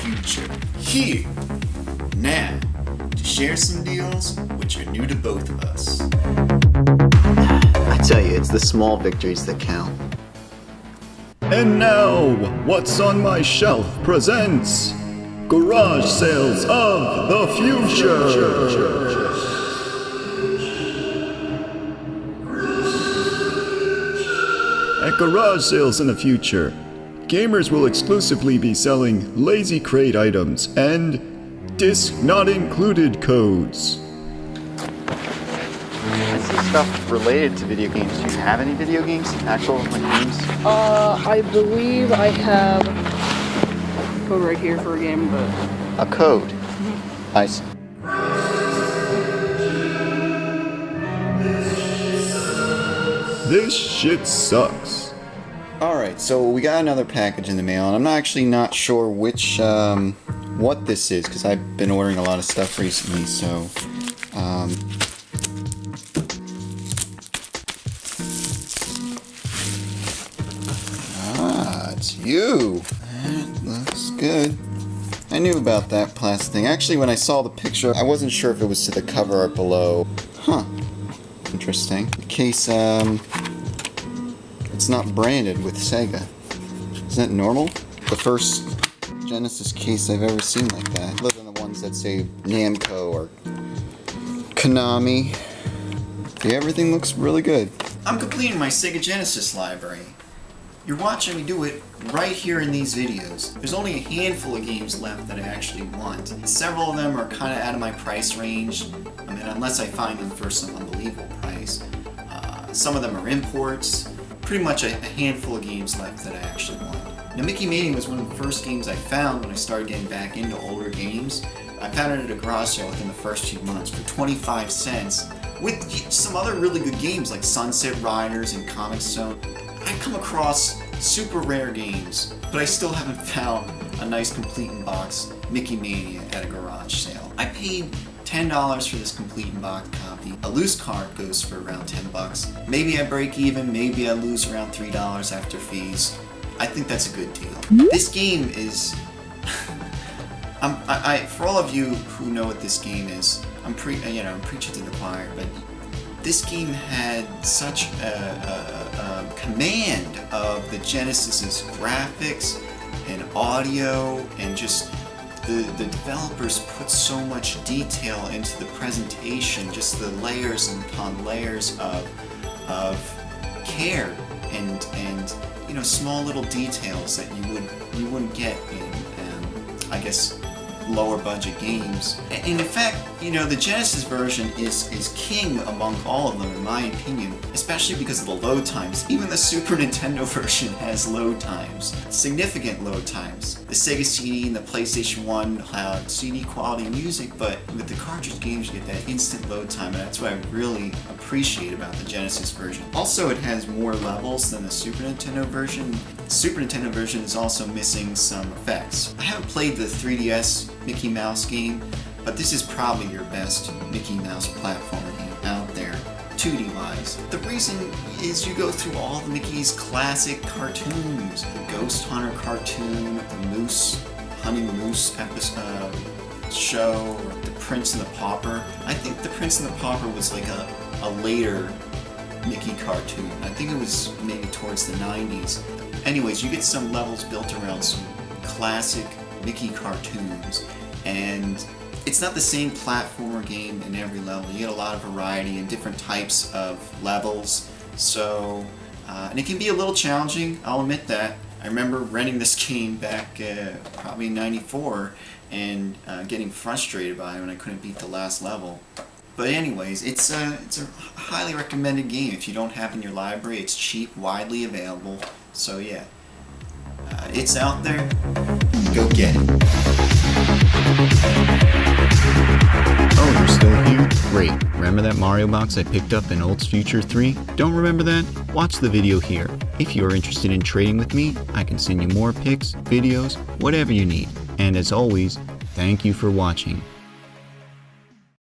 future. Here, now, to share some deals which are new to both of us. I tell you, it's the small victories that count. And now, What's on My Shelf presents Garage Sales of the Future. At garage sales in the future, gamers will exclusively be selling lazy crate items and disc not included codes. I see stuff related to video games. Do you have any video games? Actual games? I believe I have a code right here for a game, but... A code? I see. This shit sucks. Alright, so we got another package in the mail, and I'm actually not sure which, what this is, because I've been ordering a lot of stuff recently, so, it's you. That looks good. I knew about that plastic thing. Actually, when I saw the picture, I wasn't sure if it was to the cover art below. Huh. Interesting. In case, it's not branded with Sega. Is that normal? The first Genesis case I've ever seen like that. Other than the ones that say Namco or Konami. Yeah, everything looks really good. I'm completing my Sega Genesis library. You're watching me do it right here in these videos. There's only a handful of games left that I actually want. Several of them are kind of out of my price range. I mean, unless I find them for some unbelievable price. Some of them are imports. Pretty much a handful of games left that I actually want. Now, Mickey Mania was one of the first games I found when I started getting back into older games. I found it at a garage sale within the first few months for 25 cents with some other really good games like Sunset Riders and Comic Zone. I come across super rare games, but I still haven't found a nice complete in box Mickey Mania at a garage sale. I paid $10 for this complete in box copy. A loose card goes for around $10. Maybe I break even, maybe I lose around $3 after fees. I think that's a good deal. This game is... for all of you who know what this game is, I'm preaching to the choir, but this game had such a command of the Genesis's graphics and audio, and just the developers put so much detail into the presentation, just the layers upon layers of care and small little details that you wouldn't get in I guess lower budget games. And in fact, the Genesis version is king among all of them in my opinion, especially because of the load times. Even the Super Nintendo version has load times, significant load times. The Sega CD and the PlayStation 1 had CD quality music, but with the cartridge games you get that instant load time, and that's what I really appreciate about the Genesis version. Also, it has more levels than the Super Nintendo version. The Super Nintendo version is also missing some effects. I haven't played the 3DS Mickey Mouse game, but this is probably your best Mickey Mouse platformer game out there, 2D wise. The reason is you go through all the Mickey's classic cartoons. The Ghost Hunter cartoon, the Honey Moose episode, show, the Prince and the Pauper. I think the Prince and the Pauper was like a later Mickey cartoon. I think it was maybe towards the 90s. Anyways, you get some levels built around some classic Mickey cartoons, and it's not the same platformer game in every level. You get a lot of variety and different types of levels, so and it can be a little challenging, I'll admit that. I remember renting this game back probably in '94 and getting frustrated by it when I couldn't beat the last level. But anyways, it's a highly recommended game. If you don't have it in your library, it's cheap, widely available, so yeah. It's out there. Go get it. Oh, you're still here? Great. Remember that Mario box I picked up in ULTS Future 3? Don't remember that? Watch the video here. If you are interested in trading with me, I can send you more pics, videos, whatever you need. And as always, thank you for watching.